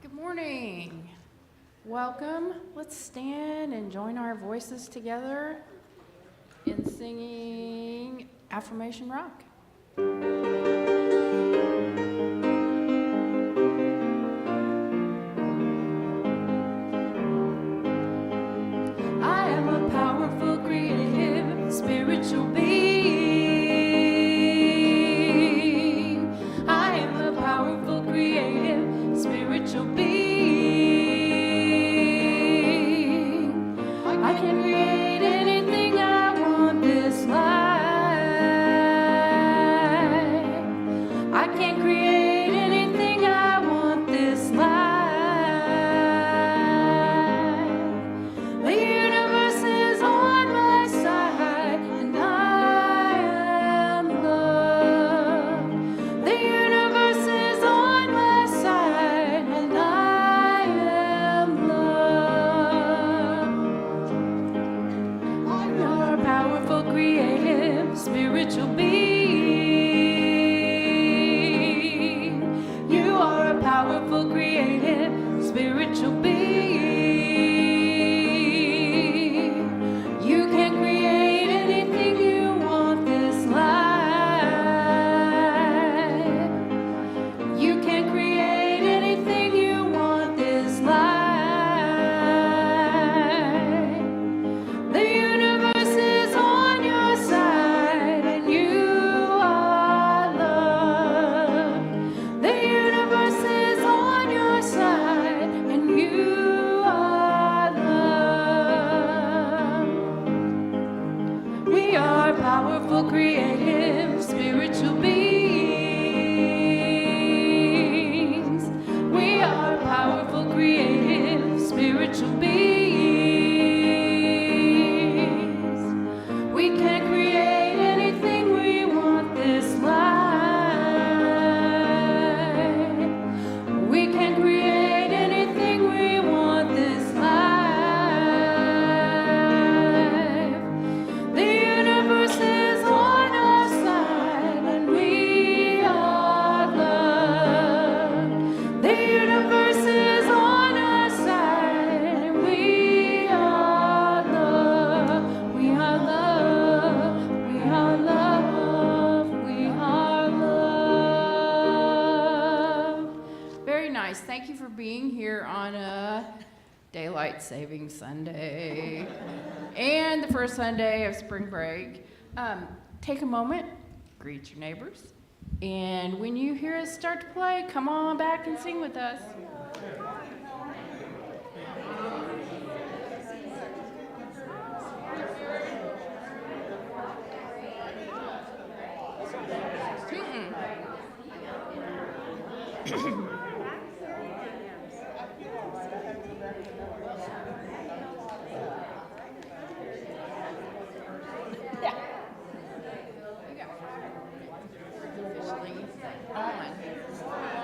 Good morning. Welcome. Let's stand and join our voices together in singing Affirmation Rock. I am a powerful, creative, spiritual being. I am a powerful, creative, spiritual being. I can create anything I want this life. I can create anything I want this life. The universe is on my side, and I am love. The universe is on my side, and I am love. You're a powerful, creative, spiritual being. You are a powerful, creative, spiritual being. You can create anything you want this life. You can create anything you want this life. The universe is on your side, and you are love. The universe is on your side, and you are love. We are powerful, creative, spiritual beings. We are powerful, creative, spiritual beings. We can create anything we want this life. We can create anything we want this life. The universe is on our side, and we are love. The universe is on our side, and we are love. We are love. We are love. We are love. Very nice. Thank you for being here on a Daylight Saving Sunday and the first Sunday of spring break. Take a moment, greet your neighbors, and when you hear us start to play, come on back and sing with us. Officially on.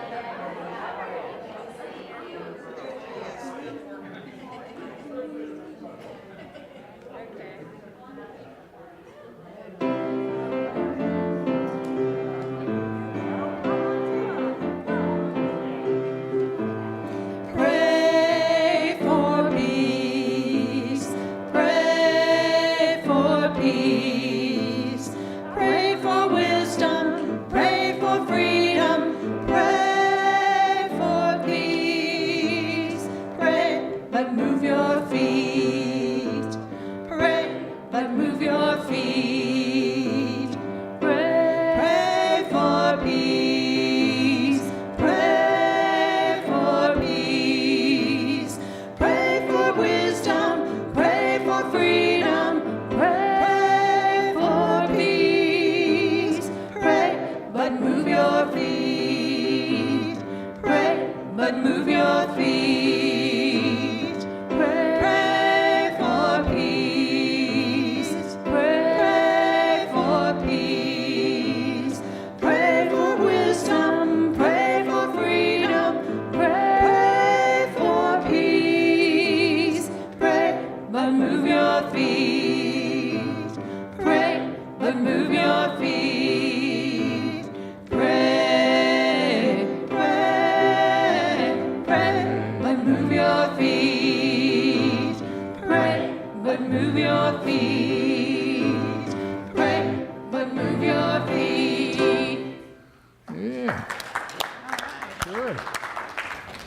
Good.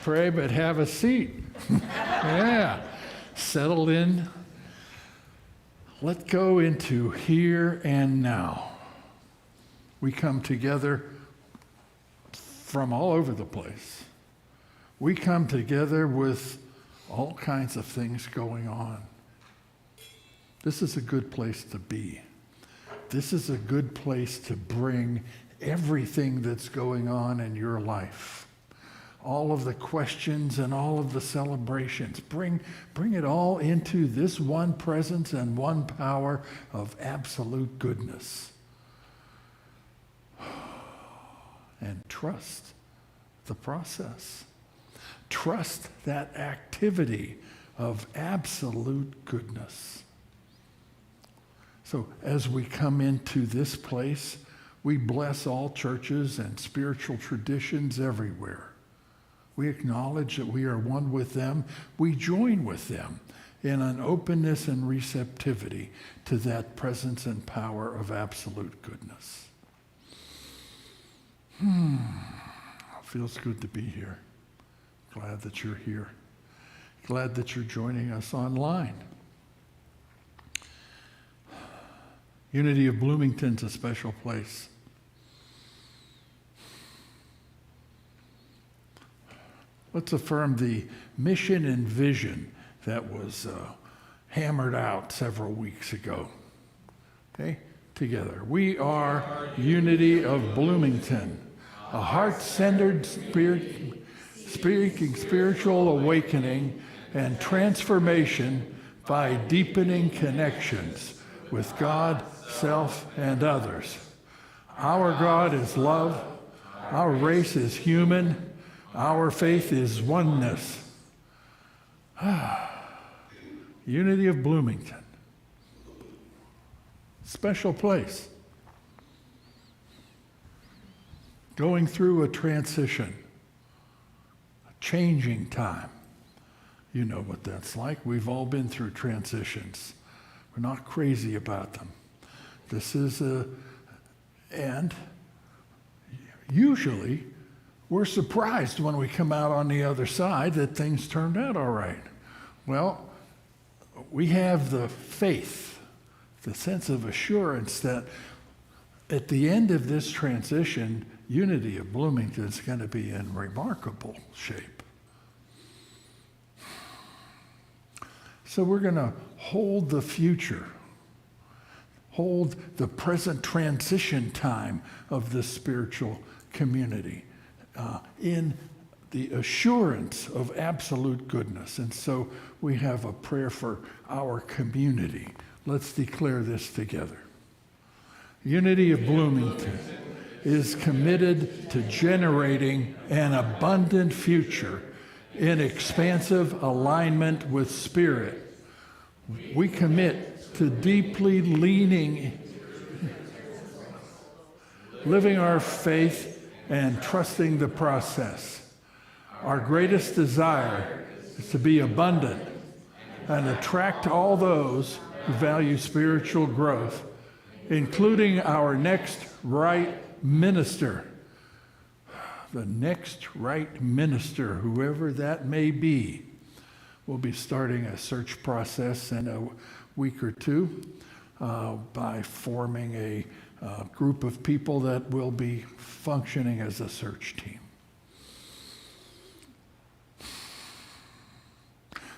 Pray, but have a seat. Yeah. Settle in. Let's go into here and now. We come together from all over the place. We come together with all kinds of things going on. This is a good place to be. This is a good place to bring everything that's going on in your life. All of the questions and all of the celebrations. Bring it all into this one presence and one power of absolute goodness. And trust the process. Trust that activity of absolute goodness. So as we come into this place, we bless all churches and spiritual traditions everywhere. We acknowledge that we are one with them. We join with them in an openness and receptivity to that presence and power of absolute goodness. Feels good to be here. Glad that you're here. Glad that you're joining us online. Unity of Bloomington's a special place. Let's affirm the mission and vision that was hammered out several weeks ago. Okay? Together. We are Unity of Bloomington, a heart-centered spiritual awakening and transformation by deepening connections with God, self, and others. Our God is love. Our race is human. Our faith is oneness. Unity of Bloomington. Special place. Going through a transition, a changing time. You know what that's like. We've all been through transitions. We're not crazy about them. This is and usually we're surprised when we come out on the other side that things turned out all right. Well, we have the faith, the sense of assurance that at the end of this transition, Unity of Bloomington is going to be in remarkable shape. So we're going to hold the future, hold the present transition time of this spiritual community in the assurance of absolute goodness. And so we have a prayer for our community. Let's declare this together. Unity of Bloomington is committed to generating an abundant future in expansive alignment with Spirit. We commit to deeply living our faith and trusting the process. Our greatest desire is to be abundant and attract all those who value spiritual growth, including our next right minister. The next right minister, whoever that may be. We'll be starting a search process in a week or two by forming a group of people that will be functioning as a search team.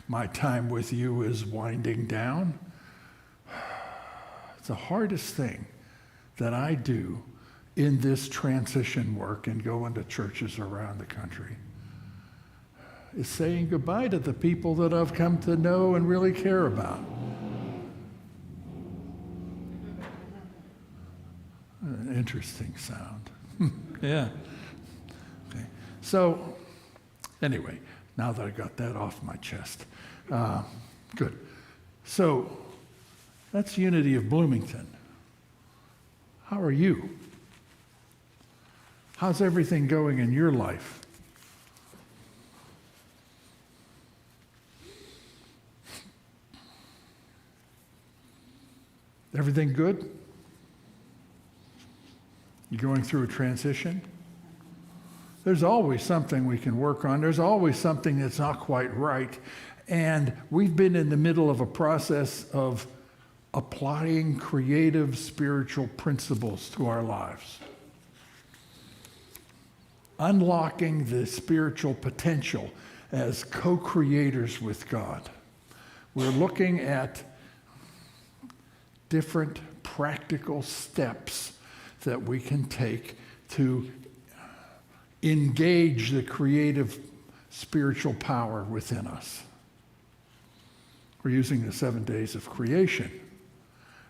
My time with you is winding down. It's the hardest thing that I do in this transition work and going to churches around the country is saying goodbye to the people that I've come to know and really care about. An interesting sound. Yeah. Okay. So, anyway, now that I got that off my chest. Good. So, that's Unity of Bloomington. How are you? How's everything going in your life? Everything good? You going through a transition? There's always something we can work on. There's always something that's not quite right. And we've been in the middle of a process of applying creative spiritual principles to our lives. Unlocking the spiritual potential as co-creators with God. We're looking at different practical steps that we can take to engage the creative spiritual power within us. We're using the 7 days of creation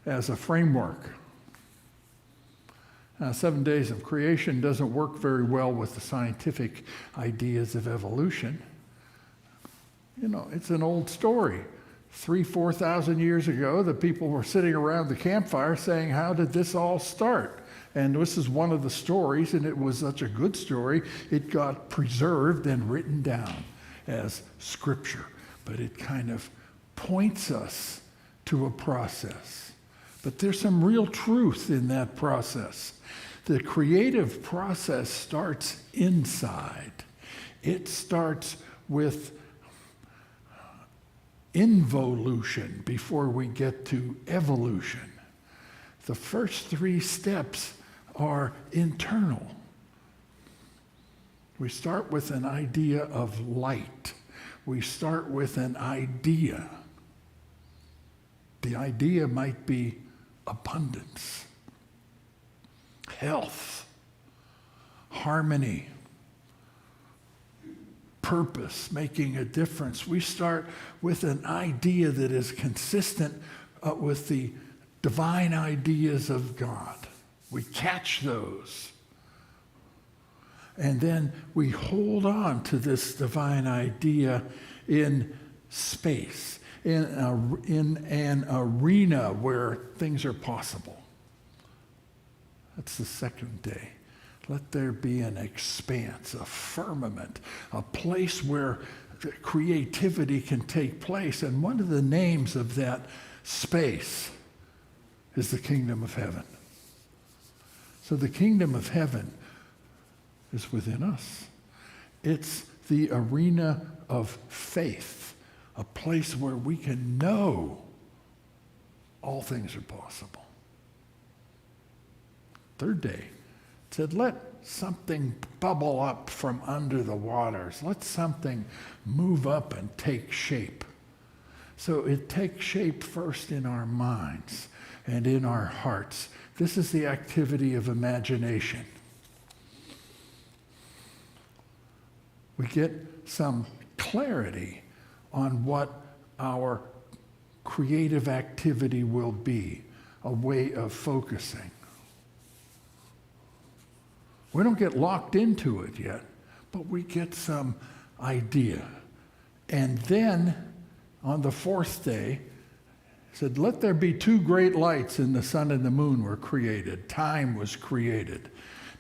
as a framework. Now, 7 days of creation doesn't work very well with the scientific ideas of evolution. You know, it's an old story. 4,000 years ago, the people were sitting around the campfire saying, how did this all start? And this is one of the stories, and it was such a good story, it got preserved and written down as scripture. But it kind of points us to a process. But there's some real truth in that process. The creative process starts inside. It starts with involution before we get to evolution. The first 3 steps are internal. We start with an idea of light. We start with an idea. The idea might be abundance, health, harmony, purpose, making a difference. We start with an idea that is consistent with the divine ideas of God. We catch those. And then we hold on to this divine idea in space, in an arena where things are possible. That's the second day. Let there be an expanse, a firmament, a place where creativity can take place. And one of the names of that space is the kingdom of heaven. So the kingdom of heaven is within us. It's the arena of faith, a place where we can know all things are possible. Third day, it said, let something bubble up from under the waters. Let something move up and take shape. So it takes shape first in our minds and in our hearts. This is the activity of imagination. We get some clarity on what our creative activity will be, a way of focusing. We don't get locked into it yet, but we get some idea. And then on the 4th day, it said, let there be 2 great lights, and the sun and the moon were created. Time was created.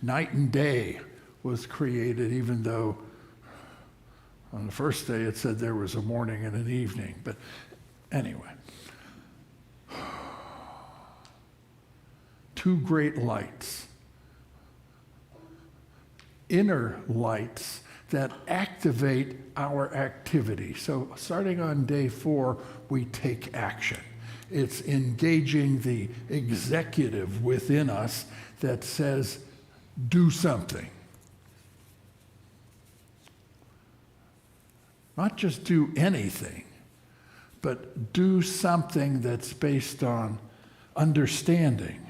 Night and day was created, even though on the first day it said there was a morning and an evening. But anyway, 2 great lights. Inner lights that activate our activity. So starting on day 4, we take action. It's engaging the executive within us that says, do something. Not just do anything, but do something that's based on understanding.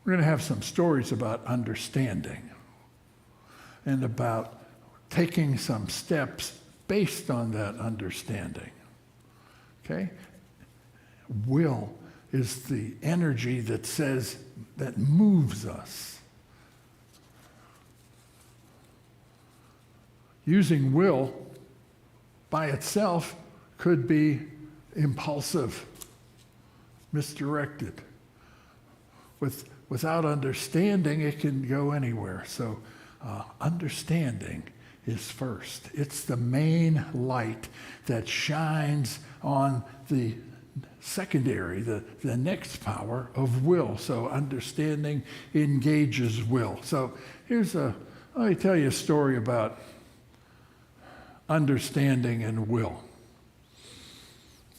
We're going to have some stories about understanding and about taking some steps based on that understanding. Okay? Will is the energy that says, that moves us. Using will by itself could be impulsive, misdirected. Without understanding, it can go anywhere. So understanding is first. It's the main light that shines on the secondary, the next power of will. So understanding engages will. So let me tell you a story about understanding and will.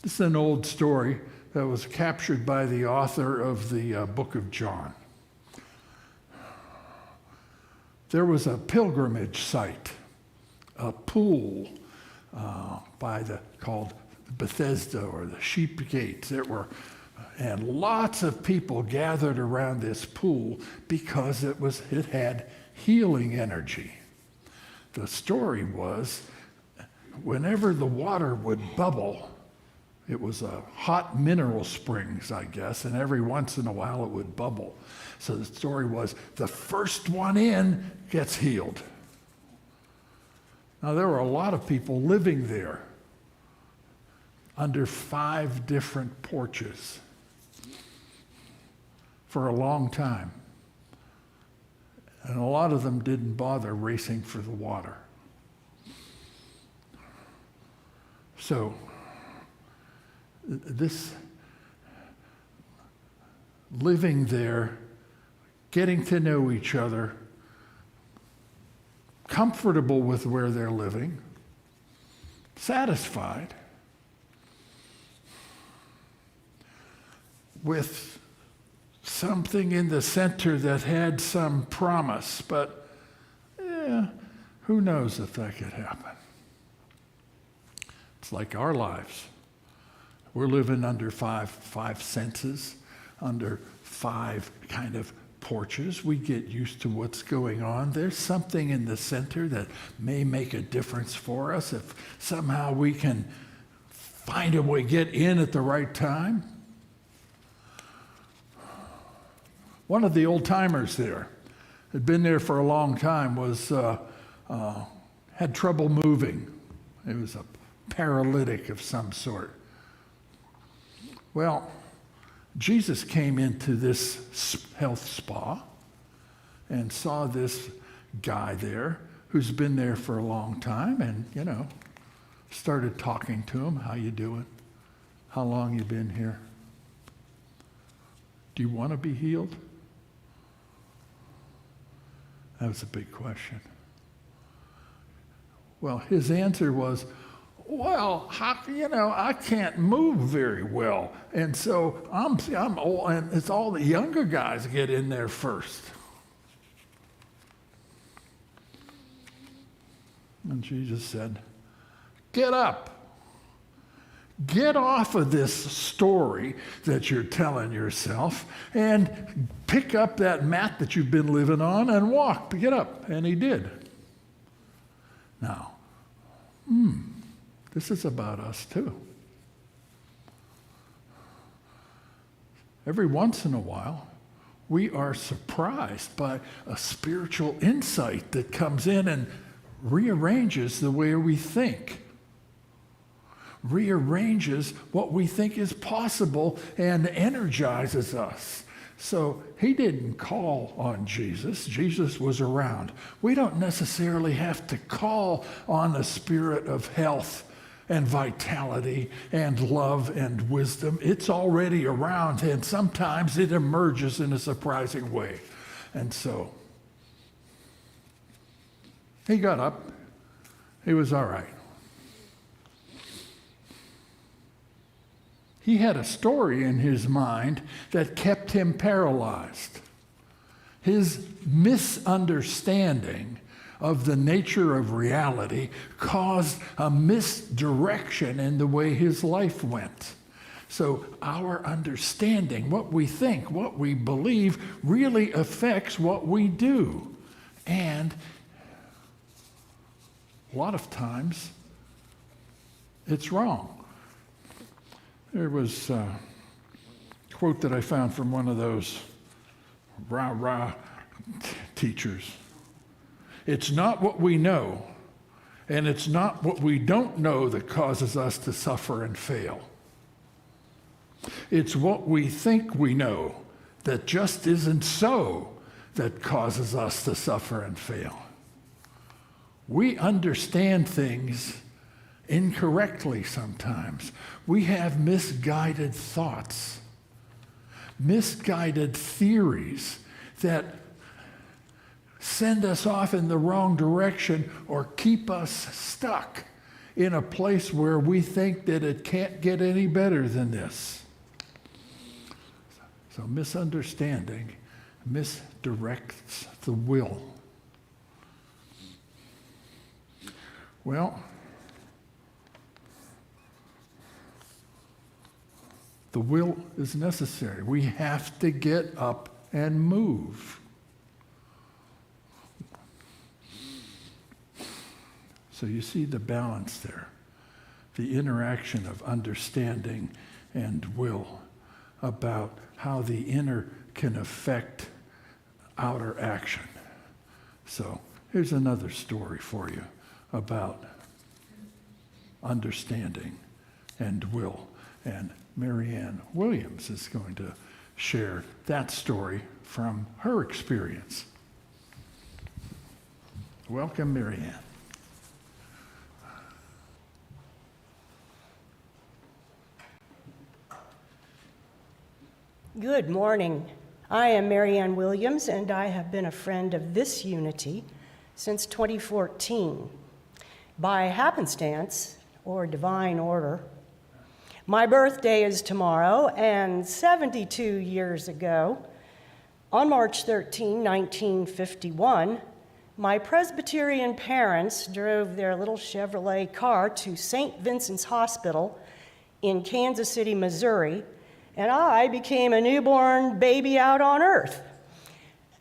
This is an old story that was captured by the author of the book of John. There was a pilgrimage site, a pool called Bethesda, or the Sheep Gates. And lots of people gathered around this pool because it had healing energy. The story was, whenever the water would bubble, it was a hot mineral springs, I guess, and every once in a while it would bubble. So the story was, the first one in gets healed. Now, there were a lot of people living there under 5 different porches for a long time. And a lot of them didn't bother racing for the water. So, this living there, getting to know each other, comfortable with where they're living, satisfied, with something in the center that had some promise, but who knows if that could happen. It's like our lives. We're living under five senses, under 5 kind of porches. We get used to what's going on. There's something in the center that may make a difference for us if somehow we can find a way, get in at the right time. One of the old timers there, had been there for a long time, had trouble moving. He was a paralytic of some sort. Well, Jesus came into this health spa and saw this guy there who's been there for a long time, and, started talking to him. How you doing? How long you been here? Do you want to be healed? That was a big question. Well, his answer was, well, I can't move very well, and so I'm old, and it's all the younger guys get in there first. And Jesus said, get up. Get off of this story that you're telling yourself and pick up that mat that you've been living on and walk. Get up. And he did. Now, this is about us too. Every once in a while, we are surprised by a spiritual insight that comes in and rearranges the way we think. Rearranges what we think is possible and energizes us. So he didn't call on Jesus. Jesus was around. We don't necessarily have to call on the spirit of health and vitality and love and wisdom. It's already around, and sometimes it emerges in a surprising way. And so he got up. He was all right. He had a story in his mind that kept him paralyzed. His misunderstanding of the nature of reality caused a misdirection in the way his life went. So our understanding, what we think, what we believe, really affects what we do. And a lot of times, it's wrong. There was a quote that I found from one of those rah-rah teachers. It's not what we know, and it's not what we don't know that causes us to suffer and fail. It's what we think we know that just isn't so that causes us to suffer and fail. We understand things incorrectly sometimes. We have misguided thoughts, misguided theories that send us off in the wrong direction or keep us stuck in a place where we think that it can't get any better than this. So misunderstanding misdirects the will. Well, the will is necessary. We have to get up and move. So you see the balance there, the interaction of understanding and will about how the inner can affect outer action. So here's another story for you about understanding and will. And Marianne Williams is going to share that story from her experience. Welcome, Marianne. Good morning. I am Marianne Williams, and I have been a friend of this unity since 2014. By happenstance, or divine order, my birthday is tomorrow, and 72 years ago, on March 13, 1951, my Presbyterian parents drove their little Chevrolet car to St. Vincent's Hospital in Kansas City, Missouri, and I became a newborn baby out on earth.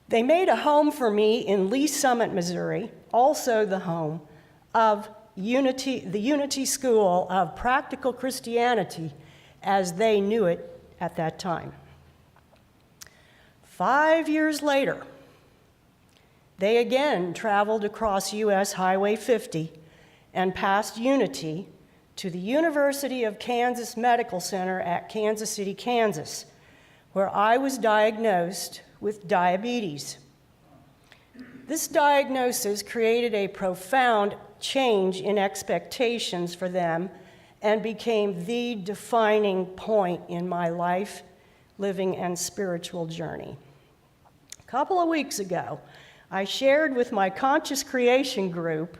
They made a home for me in Lee Summit, Missouri, also the home of the Unity School of Practical Christianity as they knew it at that time. 5 years later, they again traveled across US Highway 50 and past Unity to the University of Kansas Medical Center at Kansas City, Kansas, where I was diagnosed with diabetes. This diagnosis created a profound change in expectations for them and became the defining point in my life, living, and spiritual journey. A couple of weeks ago, I shared with my Conscious Creation group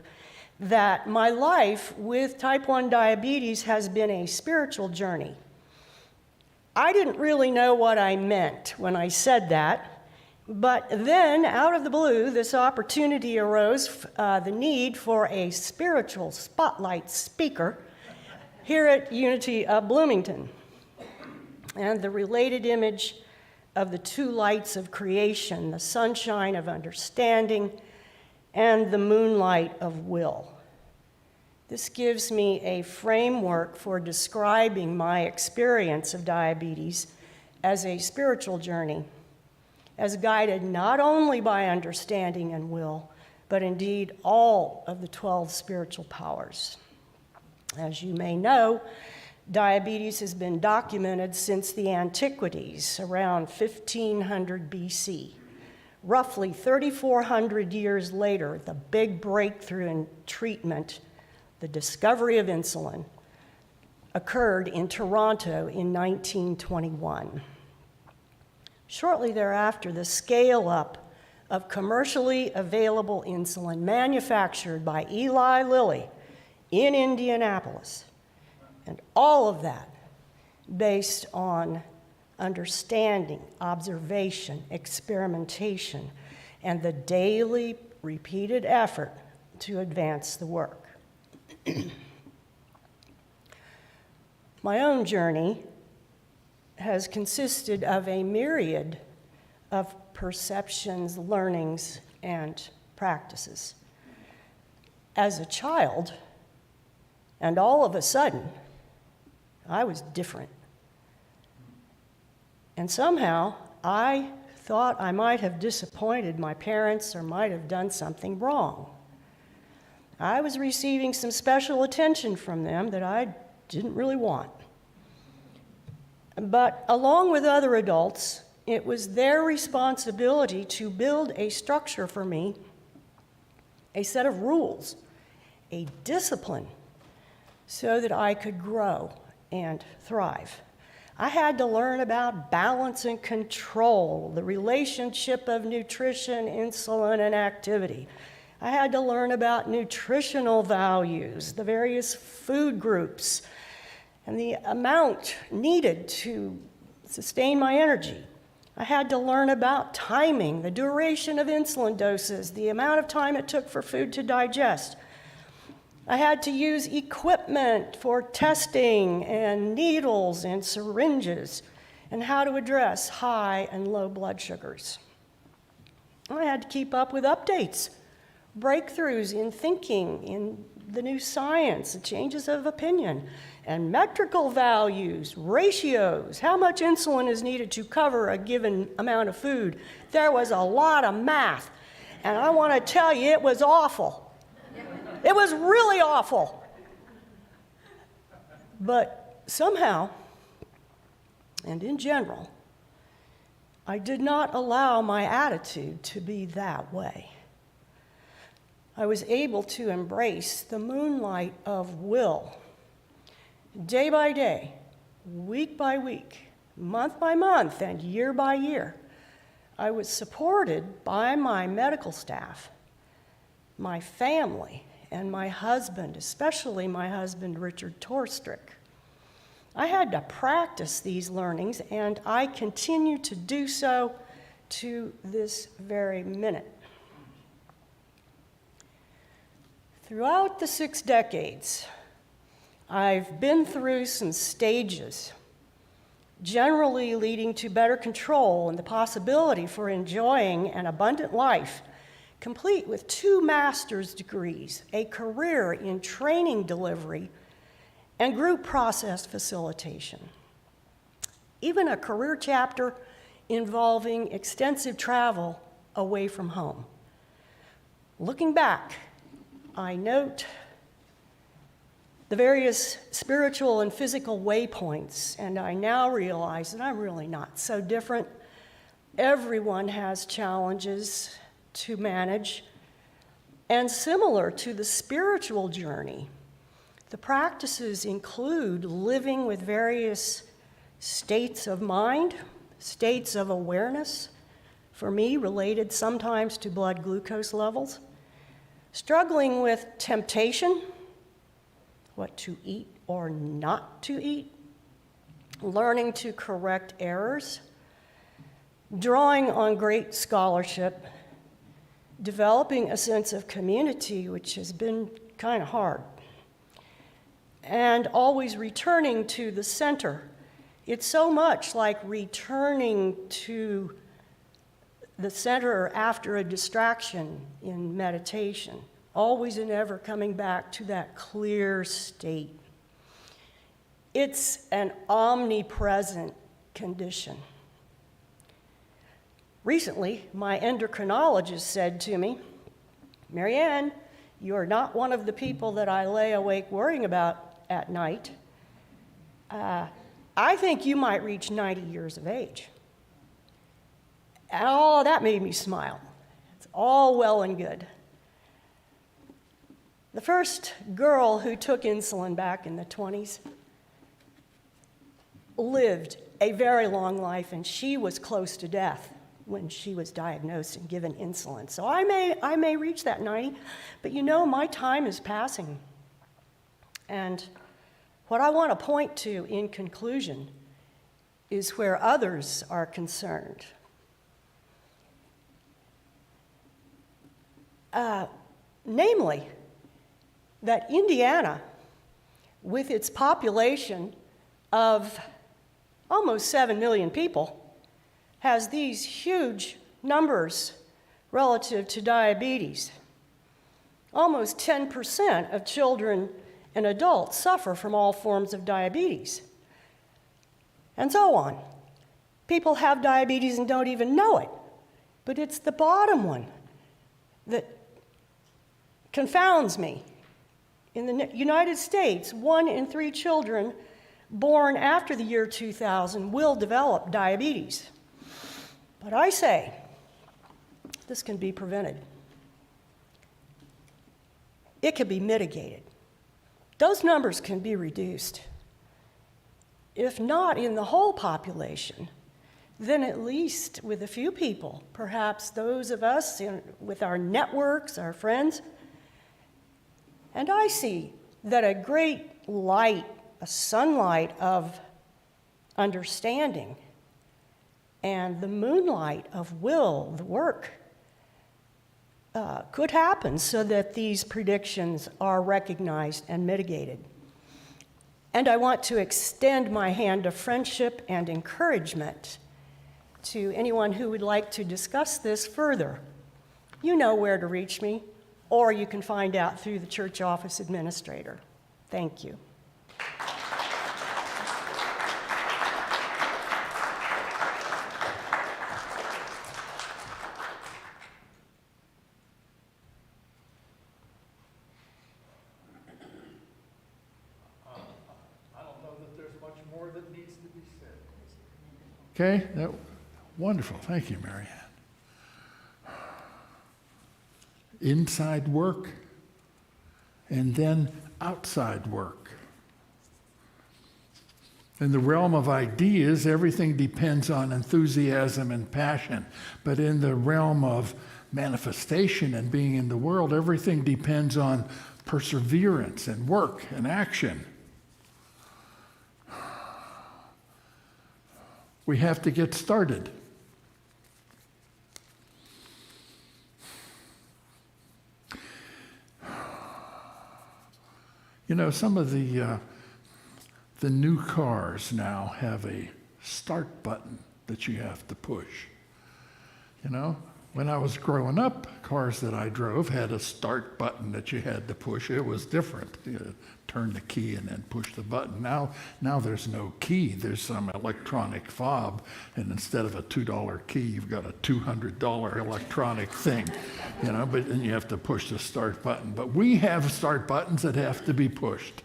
that my life with type 1 diabetes has been a spiritual journey. I didn't really know what I meant when I said that, but then out of the blue, this opportunity arose, the need for a spiritual spotlight speaker here at Unity of Bloomington. And the related image of the two lights of creation, the sunshine of understanding and the moonlight of will. This gives me a framework for describing my experience of diabetes as a spiritual journey, as guided not only by understanding and will, but indeed all of the 12 spiritual powers. As you may know, diabetes has been documented since the antiquities, around 1500 BC. Roughly 3,400 years later, the big breakthrough in treatment, the discovery of insulin, occurred in Toronto in 1921. Shortly thereafter, the scale-up of commercially available insulin manufactured by Eli Lilly in Indianapolis, and all of that based on understanding, observation, experimentation, and the daily repeated effort to advance the work. My own journey has consisted of a myriad of perceptions, learnings, and practices. As a child, and all of a sudden, I was different. And somehow, I thought I might have disappointed my parents or might have done something wrong. I was receiving some special attention from them that I didn't really want. But along with other adults, it was their responsibility to build a structure for me, a set of rules, a discipline so that I could grow and thrive. I had to learn about balance and control, the relationship of nutrition, insulin, and activity. I had to learn about nutritional values, the various food groups, and the amount needed to sustain my energy. I had to learn about timing, the duration of insulin doses, the amount of time it took for food to digest. I had to use equipment for testing and needles and syringes and how to address high and low blood sugars. I had to keep up with updates, breakthroughs in thinking, in the new science, the changes of opinion, and metrical values, ratios, how much insulin is needed to cover a given amount of food. There was a lot of math, and I want to tell you, it was awful. It was really awful. But somehow, and in general, I did not allow my attitude to be that way. I was able to embrace the moonlight of will. Day by day, week by week, month by month, and year by year, I was supported by my medical staff, my family, and my husband, especially my husband, Richard Torstrick. I had to practice these learnings, and I continue to do so to this very minute. Throughout the 6 decades, I've been through some stages, generally leading to better control and the possibility for enjoying an abundant life, complete with 2 master's degrees, a career in training delivery, and group process facilitation. Even a career chapter involving extensive travel away from home. Looking back, I note the various spiritual and physical waypoints, and I now realize that I'm really not so different. Everyone has challenges to manage, and similar to the spiritual journey, the practices include living with various states of mind, states of awareness, for me related sometimes to blood glucose levels, struggling with temptation, what to eat or not to eat, learning to correct errors, drawing on great scholarship, developing a sense of community, which has been kind of hard, and always returning to the center. It's so much like returning to the center after a distraction in meditation, always and ever coming back to that clear state. It's an omnipresent condition. Recently, my endocrinologist said to me, "Marianne, you are not one of the people that I lay awake worrying about at night. I think you might reach 90 years of age." And oh, that made me smile. It's all well and good. The first girl who took insulin back in the 20s lived a very long life, and she was close to death when she was diagnosed and given insulin. So I may reach that 90, but you know, my time is passing. And what I want to point to in conclusion is where others are concerned. Namely, that Indiana, with its population of almost 7 million people, has these huge numbers relative to diabetes. Almost 10% of children and adults suffer from all forms of diabetes, and so on. People have diabetes and don't even know it, but it's the bottom one that confounds me. In the United States, 1 in 3 children born after the year 2000 will develop diabetes. But I say, this can be prevented. It can be mitigated. those numbers can be reduced. If not in the whole population, then at least with a few people, perhaps those of us with our networks, our friends. And I see that a great light, a sunlight of understanding, and the moonlight of will, the work, could happen so that these predictions are recognized and mitigated. And I want to extend my hand of friendship and encouragement to anyone who would like to discuss this further. You know where to reach me, or you can find out through the church office administrator. Thank you. Okay, wonderful. Thank you, Marianne. Inside work and then outside work. In the realm of ideas, everything depends on enthusiasm and passion. But in the realm of manifestation and being in the world, everything depends on perseverance and work and action. We have to get started. You know, some of the new cars now have a start button that you have to push. You know, when I was growing up, cars that I drove had a start button that you had to push. It was different. You turn the key and then push the button. Now there's no key. There's some electronic fob, and instead of a $2 key, you've got a $200 electronic thing. You know, but then you have to push the start button. But we have start buttons that have to be pushed.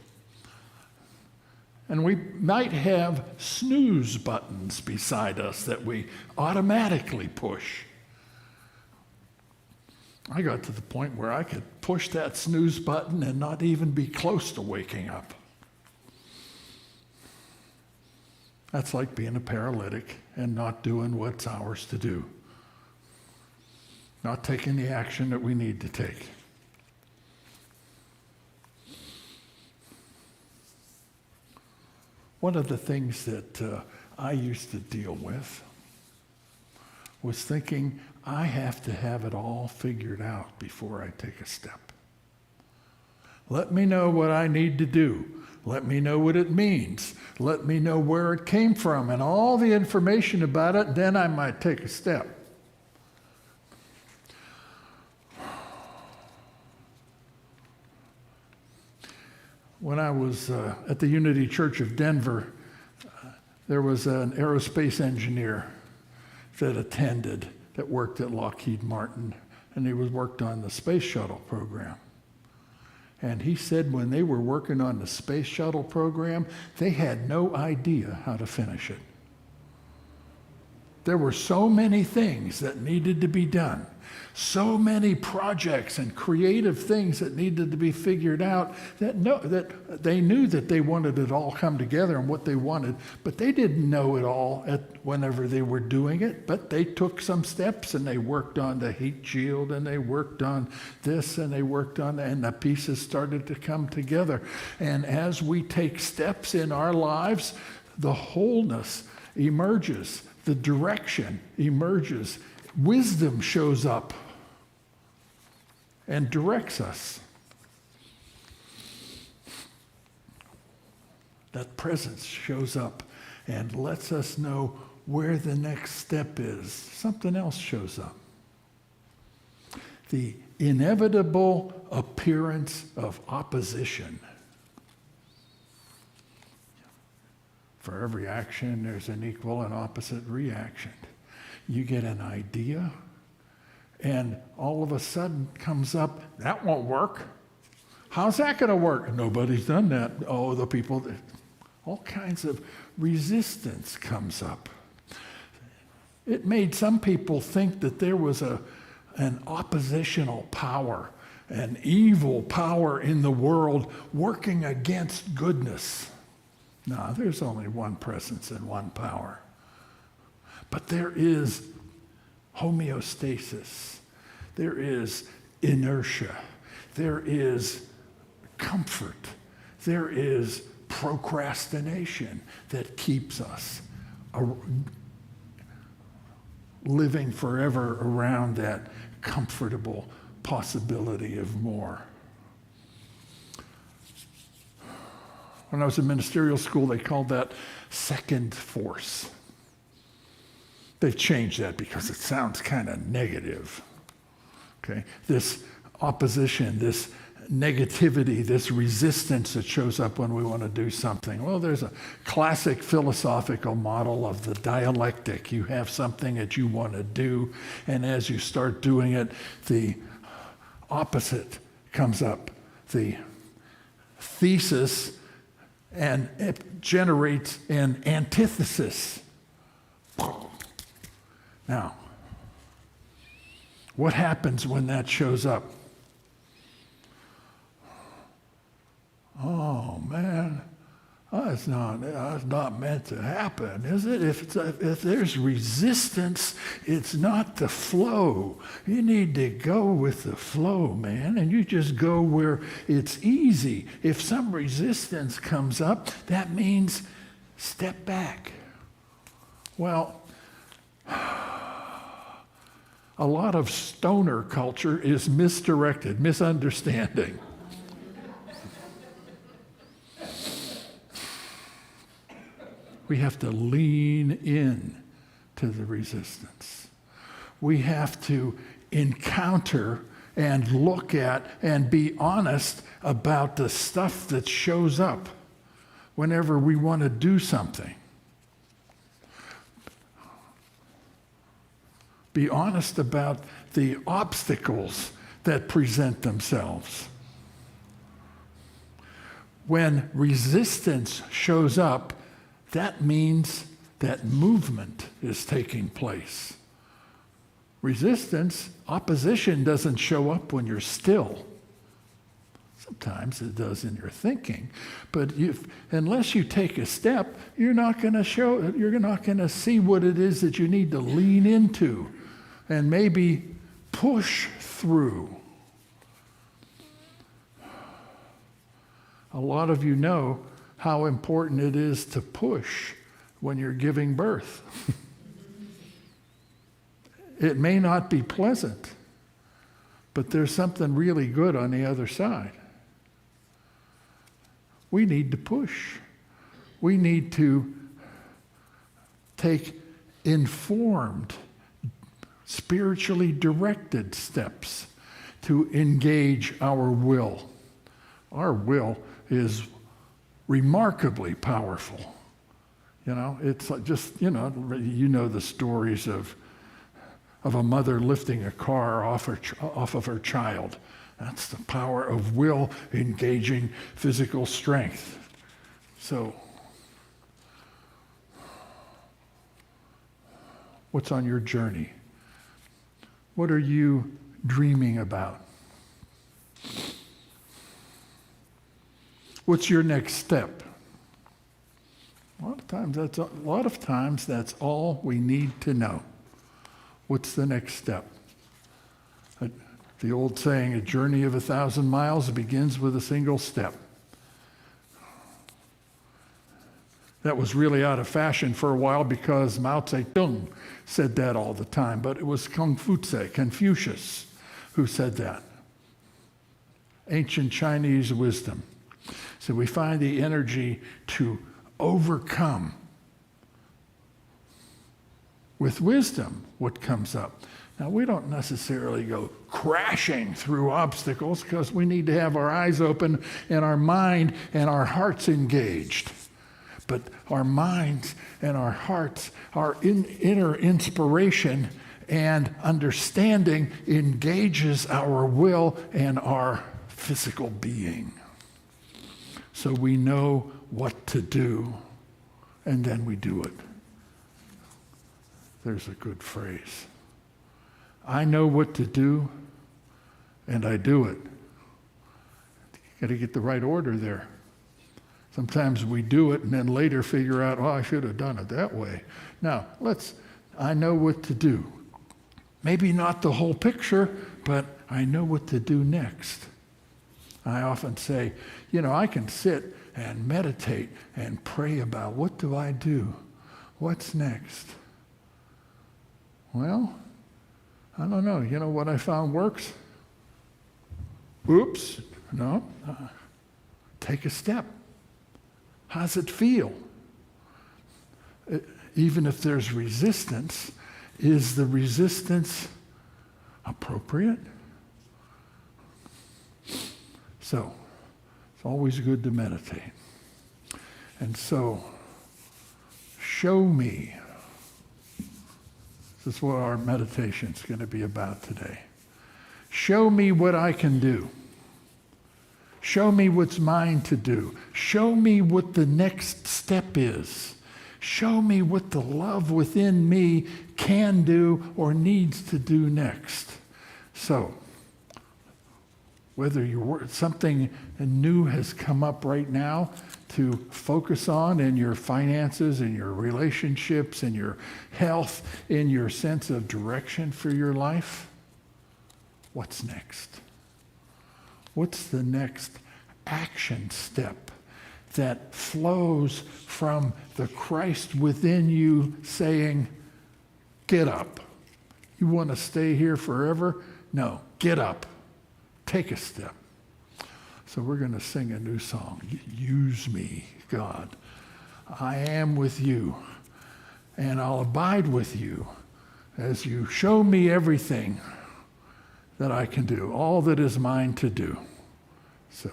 And we might have snooze buttons beside us that we automatically push. I got to the point where I could push that snooze button and not even be close to waking up. That's like being a paralytic and not doing what's ours to do. Not taking the action that we need to take. One of the things that I used to deal with was thinking, I have to have it all figured out before I take a step. Let me know what I need to do. Let me know what it means. Let me know where it came from and all the information about it, then I might take a step. When I was at the Unity Church of Denver, there was an aerospace engineer that attended that worked at Lockheed Martin, and he worked on the space shuttle program. And he said when they were working on the space shuttle program, they had no idea how to finish it. There were so many things that needed to be done, so many projects and creative things that needed to be figured out that they knew that they wanted it all come together and what they wanted, but they didn't know it all whenever they were doing it. But they took some steps and they worked on the heat shield and they worked on this and they worked on that, and the pieces started to come together. And as we take steps in our lives, the wholeness emerges. The direction emerges. Wisdom shows up and directs us. That presence shows up and lets us know where the next step is. Something else shows up. The inevitable appearance of opposition. For every action, there's an equal and opposite reaction. You get an idea, and all of a sudden comes up, that won't work. How's that going to work? Nobody's done that. Oh, the people, all kinds of resistance comes up. It made some people think that there was an oppositional power an evil power in the world working against goodness. No, there's only one presence and one power. But there is homeostasis. There is inertia. There is comfort. There is procrastination that keeps us living forever around that comfortable possibility of more. When I was in ministerial school, they called that second force. They've changed that because it sounds kind of negative. Okay? This opposition, this negativity, this resistance that shows up when we want to do something. Well, there's a classic philosophical model of the dialectic. You have something that you want to do, and as you start doing it, the opposite comes up. The thesis and it generates an antithesis. Now, what happens when that shows up? Oh man, that's not meant to happen, is it? If there's resistance, it's not the flow. You need to go with the flow, man, and you just go where it's easy. If some resistance comes up, that means step back. Well, a lot of stoner culture is misdirected, misunderstanding. We have to lean in to the resistance. We have to encounter and look at and be honest about the stuff that shows up whenever we want to do something. Be honest about the obstacles that present themselves. When resistance shows up, that means that movement is taking place. Resistance, opposition doesn't show up when you're still. Sometimes it does in your thinking, but unless you take a step, you're not going to see what it is that you need to lean into and maybe push through. A lot of you know how important it is to push when you're giving birth. It may not be pleasant, but there's something really good on the other side. We need to push. We need to take informed, spiritually directed steps to engage our will. Our will is remarkably powerful. It's just, you know the stories of a mother lifting a car off of her child. That's the power of will engaging physical strength. So, what's on your journey? What are you dreaming about? What's your next step? A lot of times that's all we need to know. What's the next step? The old saying, a journey of 1,000 miles begins with a single step. That was really out of fashion for a while because Mao Zedong said that all the time, but it was Confucius who said that. Ancient Chinese wisdom. So we find the energy to overcome with wisdom what comes up. Now, we don't necessarily go crashing through obstacles because we need to have our eyes open and our mind and our hearts engaged. But our minds and our hearts, our inner inspiration and understanding engages our will and our physical being. So we know what to do, and then we do it. There's a good phrase. I know what to do, and I do it. Got to get the right order there. Sometimes we do it and then later figure out, oh, I should have done it that way. Now, I know what to do. Maybe not the whole picture, but I know what to do next. I often say, I can sit and meditate and pray about what do I do? What's next? Well, I don't know. You know what I found works? Oops, no. Take a step. How's it feel? Even if there's resistance, is the resistance appropriate? So, it's always good to meditate. And so, show me. This is what our meditation is going to be about today. Show me what I can do. Show me what's mine to do. Show me what the next step is. Show me what the love within me can do or needs to do next. So, whether something new has come up right now to focus on in your finances, in your relationships, in your health, in your sense of direction for your life, what's next? What's the next action step that flows from the Christ within you saying, get up. You want to stay here forever? No, get up. Take a step. So we're going to sing a new song. Use me, God. I am with you, and I'll abide with you as you show me everything that I can do, all that is mine to do. So.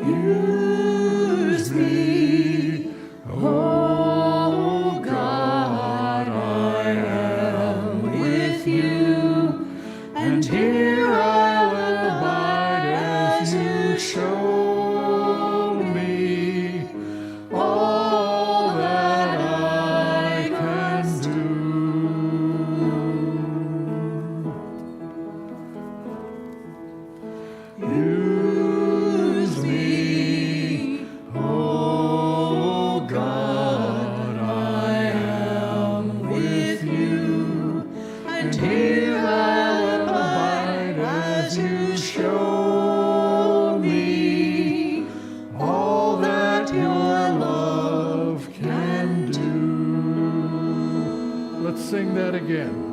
Use me, oh God, I am with you, and here I'll abide as you show me all that I can do. Use me, oh God, I am with you, and here I'll abide as you show me all that your love can do. Let's sing that again.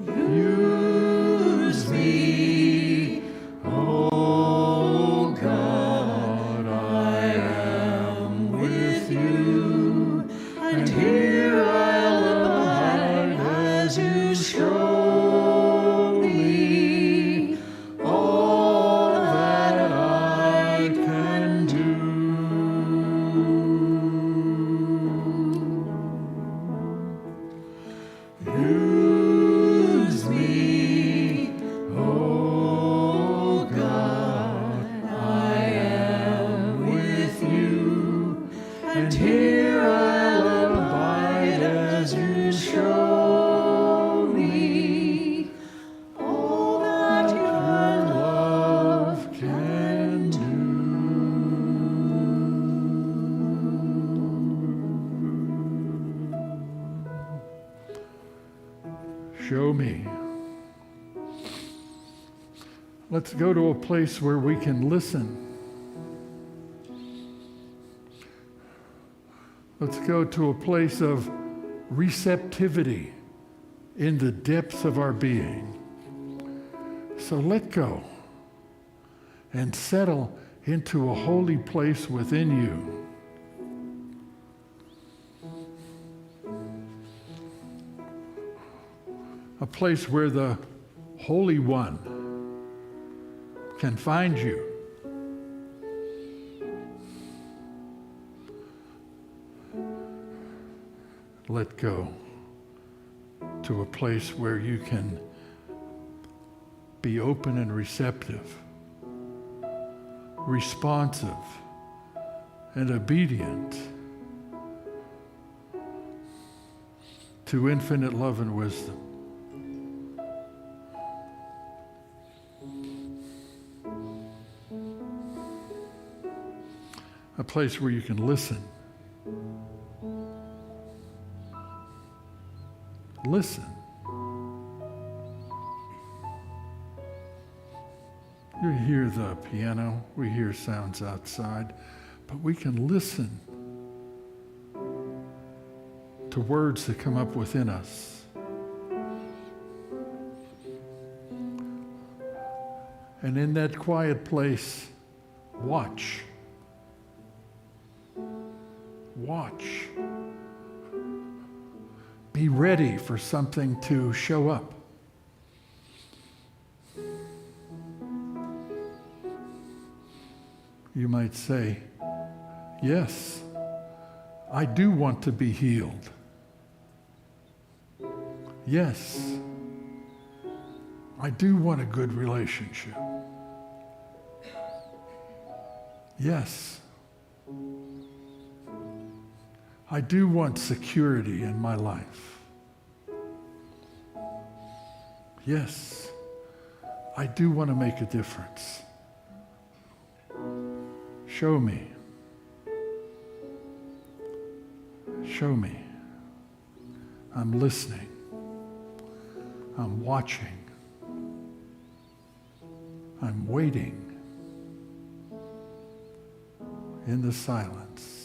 Use me, oh God, I am with you, and here I'll abide as you show me all that I can do. Use me, oh God, I am with you, and here I'll abide as you show me all that your love can do. Show me. Let's go to a place where we can listen. Let's go to a place of receptivity in the depths of our being. So let go and settle into a holy place within you. A place where the Holy One can find you. Let go to a place where you can be open and receptive, responsive, and obedient to infinite love and wisdom. A place where you can listen. Listen. You hear the piano, we hear sounds outside, but we can listen to words that come up within us. And in that quiet place, watch. Watch. Be ready for something to show up. You might say, yes, I do want to be healed. Yes, I do want a good relationship. Yes, I do want security in my life. Yes, I do want to make a difference. Show me. Show me. I'm listening. I'm watching. I'm waiting in the silence.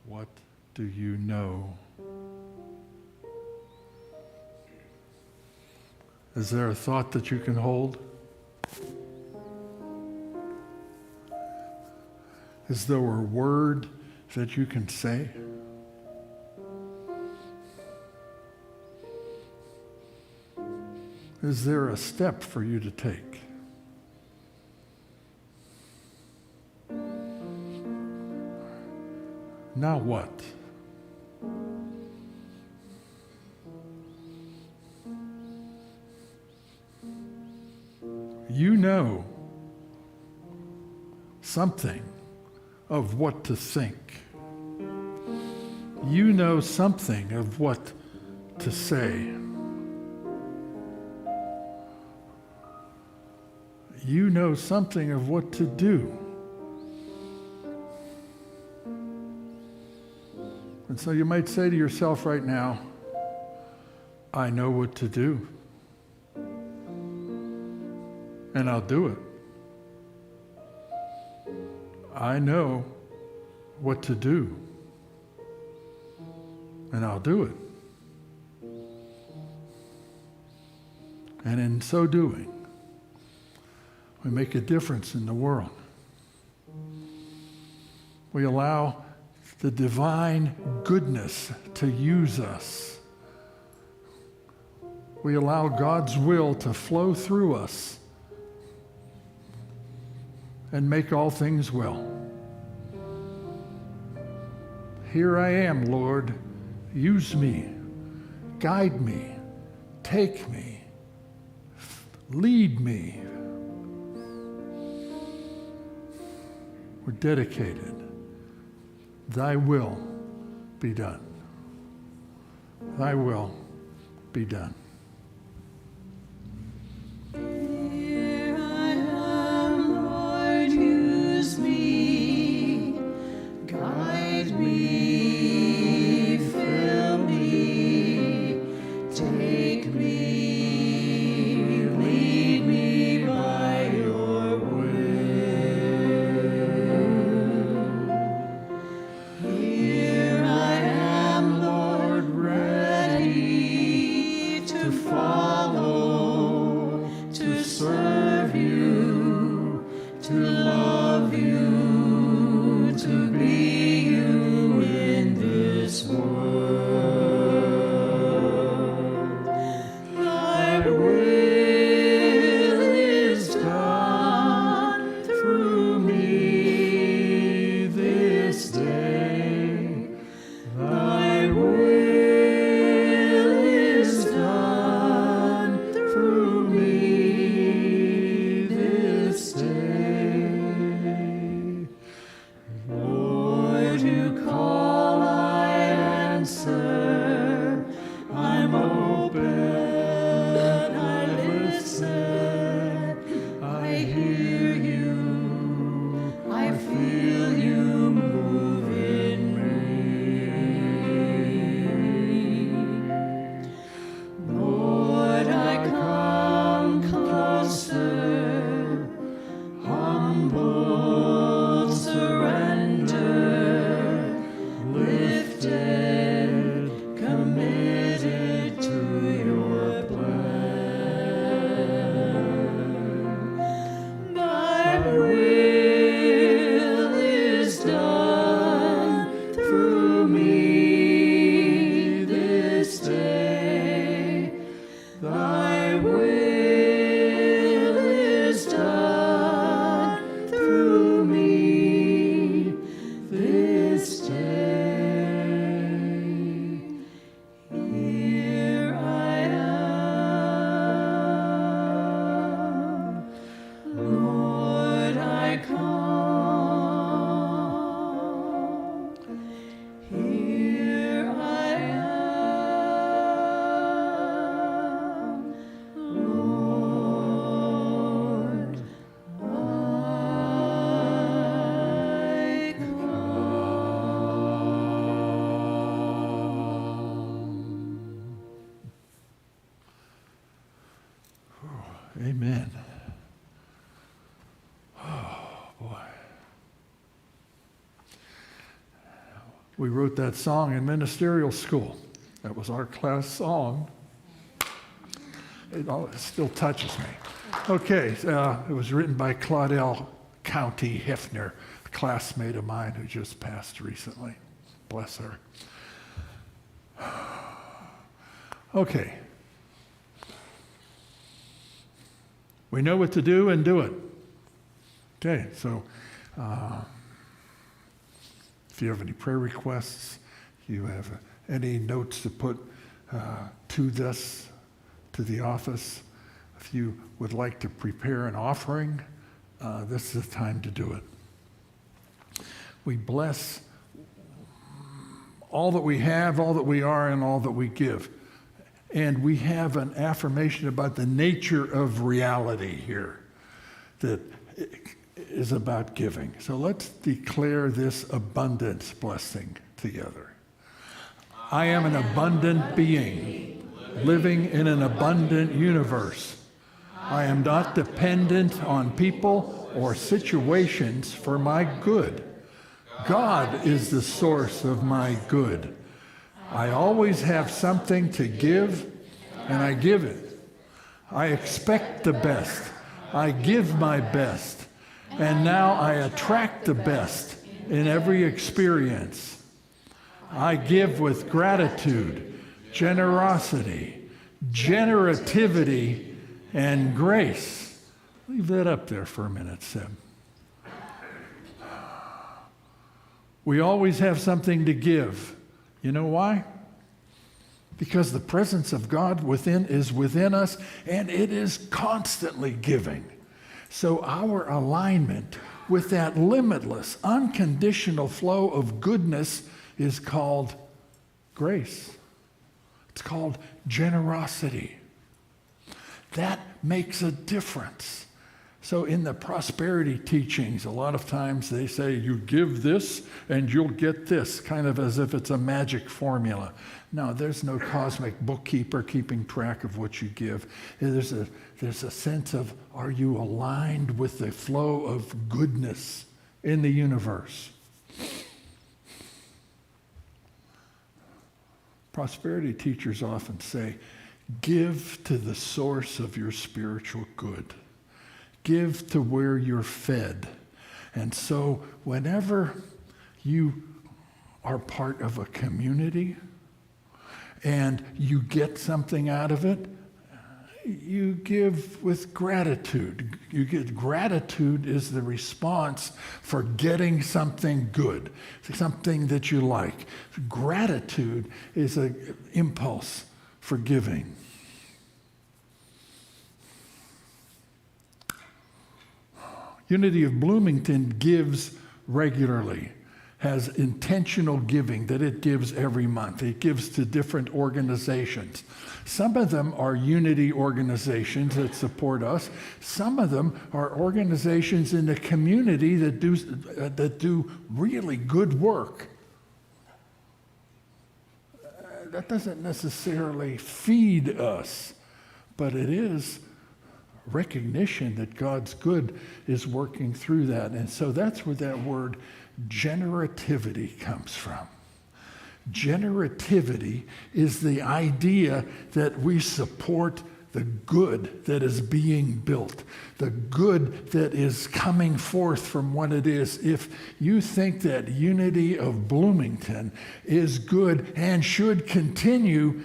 What do you know? Is there a thought that you can hold? Is there a word that you can say? Is there a step for you to take? Now what? You know something of what to think. You know something of what to say. You know something of what to do. And so you might say to yourself right now, I know what to do. And I'll do it. I know what to do. And I'll do it. And in so doing, we make a difference in the world. We allow the divine goodness to use us. We allow God's will to flow through us and make all things well. Here I am, Lord. Use me. Guide me. Take me. Lead me. We're dedicated. Thy will be done. thy will be done. Here I am, Lord, use me, guide me, fill me, take me, lead me by your will. Here I am, Lord, ready to follow, to serve you, to love you, to be you in this world. Thy will is done through me this day. Thy will is done through me this day. Lord, you call, I answer. I'm open, I listen. I hear you, I feel you move in me. Lord, I come closer, humble, surrender, lifted, committed to your plan. Thy will is done through me this day. Thy will is done through me this day. Here I am, Lord, I come. Here I am, Lord, I Amen. Oh, boy. We wrote that song in ministerial school. That was our class song. It still touches me. Okay, it was written by Claudel County Hefner, a classmate of mine who just passed recently. Bless her. Okay. We know what to do and do it. Okay, so if you have any prayer requests, you have any notes to put to this, to the office, if you would like to prepare an offering, this is the time to do it. We bless all that we have, all that we are, and all that we give. And we have an affirmation about the nature of reality here that is about giving. So let's declare this abundance blessing together. I am an abundant being, living in an abundant universe. I am not dependent on people or situations for my good. God is the source of my good. I always have something to give, and I give it. I expect the best. I give my best. And now I attract the best in every experience. I give with gratitude, generosity, generativity, and grace. Leave that up there for a minute, Seb. We always have something to give. You know why? Because the presence of God is within us, and it is constantly giving. So our alignment with that limitless, unconditional flow of goodness is called grace. It's called generosity. That makes a difference. So in the prosperity teachings, a lot of times they say you give this and you'll get this, kind of as if it's a magic formula. No, there's no cosmic bookkeeper keeping track of what you give. There's a sense of, are you aligned with the flow of goodness in the universe? Prosperity teachers often say, give to the source of your spiritual good. Give to where you're fed. And so whenever you are part of a community and you get something out of it, you give with gratitude. Gratitude is the response for getting something good, something that you like. Gratitude is an impulse for giving. Unity of Bloomington gives regularly, has intentional giving that it gives every month. It gives to different organizations. Some of them are unity organizations that support us. Some of them are organizations in the community that do really good work. That doesn't necessarily feed us, but it is recognition that God's good is working through that. And so that's where that word generativity comes from. Generativity is the idea that we support the good that is being built, the good that is coming forth from what it is. If you think that Unity of Bloomington is good and should continue,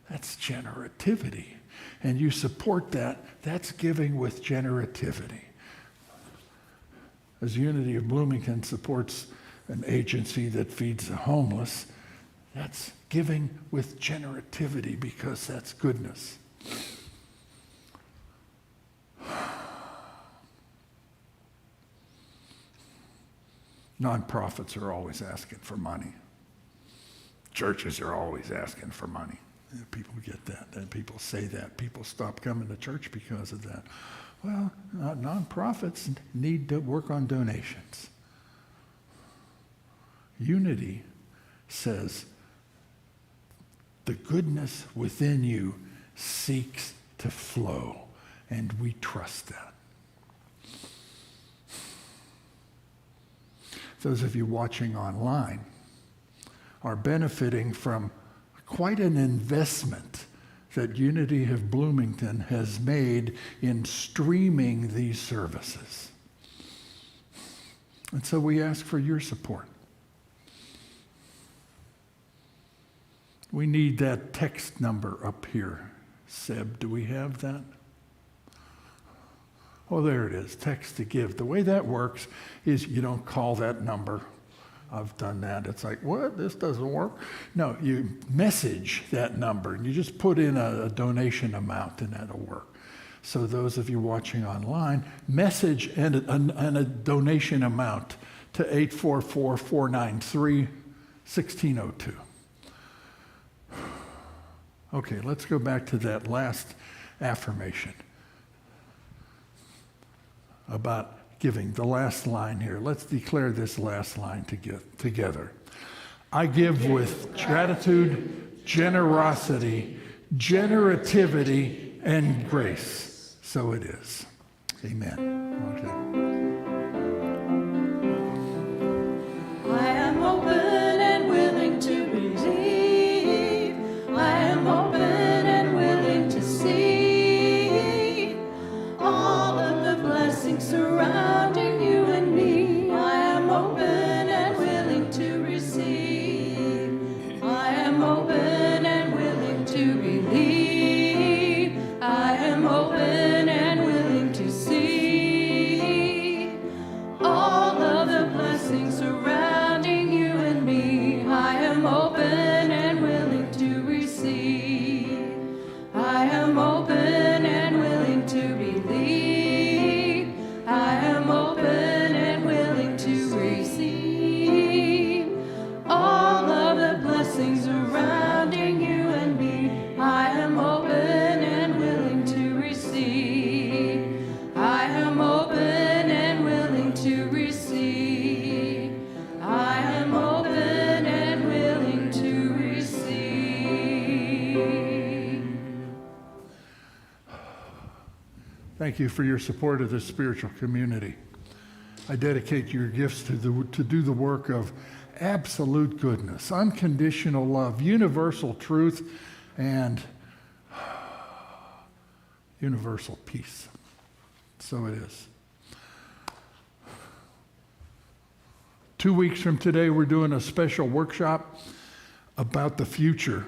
that's generativity. And you support that, that's giving with generativity. As Unity of Bloomington supports an agency that feeds the homeless, that's giving with generativity because that's goodness. Nonprofits are always asking for money. Churches are always asking for money. People get that, and people say that. People stop coming to church because of that. Well, nonprofits need to work on donations. Unity says the goodness within you seeks to flow, and we trust that. Those of you watching online are benefiting from quite an investment that Unity of Bloomington has made in streaming these services. And so we ask for your support. We need that text number up here. Seb, do we have that? Oh, there it is, text to give. The way that works is you don't call that number. I've done that. It's like, what? This doesn't work? No, you message that number, and you just put in a donation amount, and that'll work. So those of you watching online, message and a donation amount to 844-493-1602. Okay, let's go back to that last affirmation about giving, the last line here. Let's declare this last line together. I give with gratitude, generosity, generativity, and grace. So it is. Amen. Okay. I am open and willing to believe. I am open and willing to see all of the blessings surrounding you and me. I am open and willing to receive. I am open and willing to believe. I am open and willing to see Thank you for your support of this spiritual community. I dedicate your gifts to do the work of absolute goodness, unconditional love, universal truth, and universal peace. So it is. 2 weeks from today, we're doing a special workshop about the future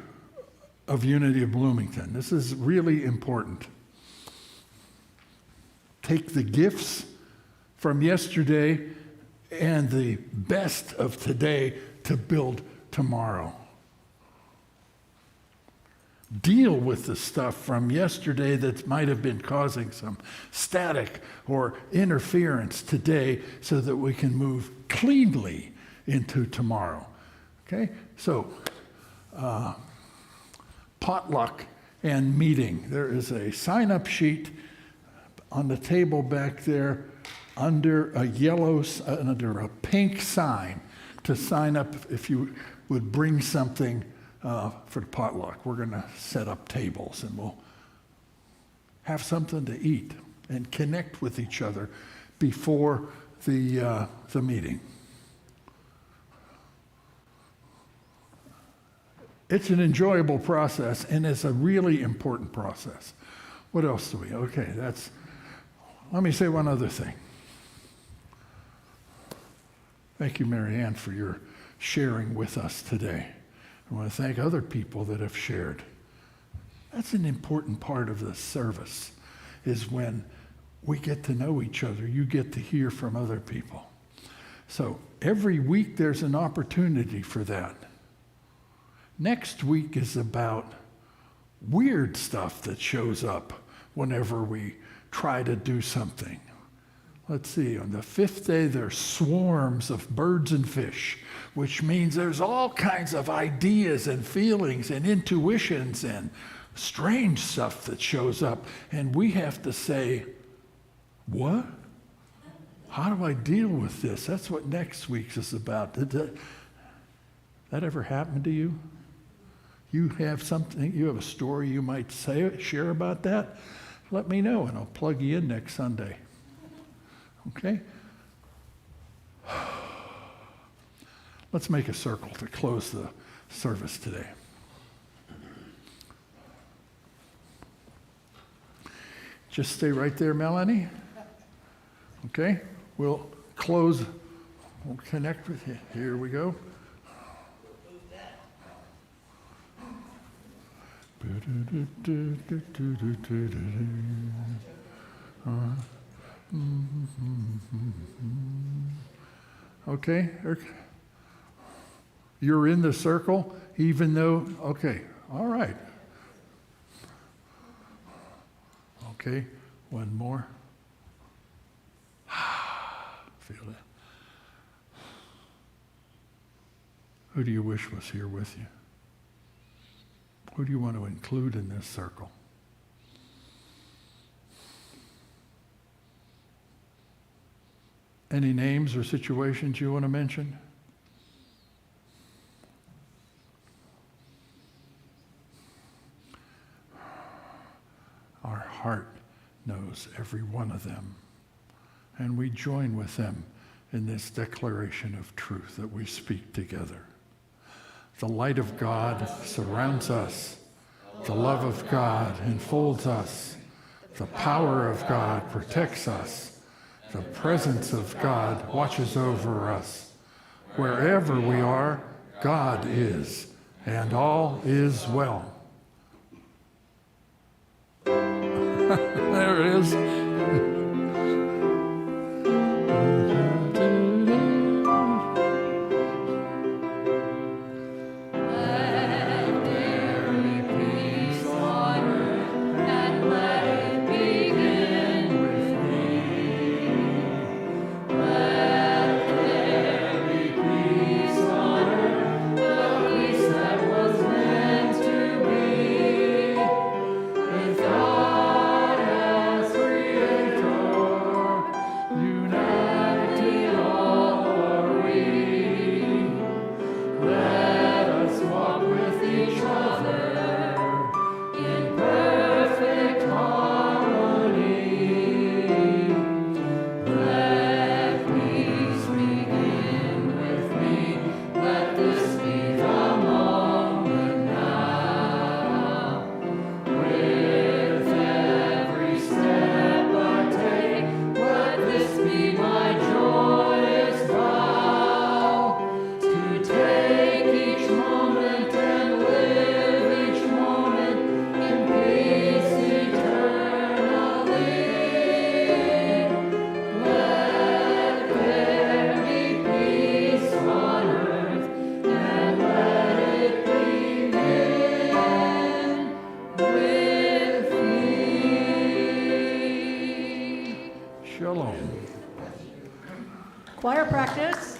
of Unity of Bloomington. This is really important. Take the gifts from yesterday and the best of today to build tomorrow. Deal with the stuff from yesterday that might have been causing some static or interference today so that we can move cleanly into tomorrow. Okay? So, potluck and meeting. There is a sign-up sheet on the table back there under a pink sign to sign up if you would bring something for the potluck. We're going to set up tables and we'll have something to eat and connect with each other before the meeting. It's an enjoyable process and it's a really important process. What else do we? Okay, let me say one other thing. Thank you, Mary Ann, for your sharing with us today. I want to thank other people that have shared. That's an important part of the service, is when we get to know each other. You get to hear from other people. So every week there's an opportunity for that. Next week is about weird stuff that shows up whenever we try to do something. Let's see, on the 5th day, there's swarms of birds and fish, which means there's all kinds of ideas and feelings and intuitions and strange stuff that shows up. And we have to say, what? How do I deal with this? That's what next week's is about. Did that ever happen to you? You have something, you have a story you might share about that? Let me know and I'll plug you in next Sunday. Okay? Let's make a circle to close the service today. Just stay right there, Melanie. Okay? We'll close. We'll connect with you. Here we go. Okay, you're in the circle, even though, okay, all right. Okay, one more. Feel it. Who do you wish was here with you? Who do you want to include in this circle? Any names or situations you want to mention? Our heart knows every one of them, and we join with them in this declaration of truth that we speak together. The light of God surrounds us. The love of God enfolds us. The power of God protects us. The presence of God watches over us. Wherever we are, God is, and all is well. There it is. choir practice.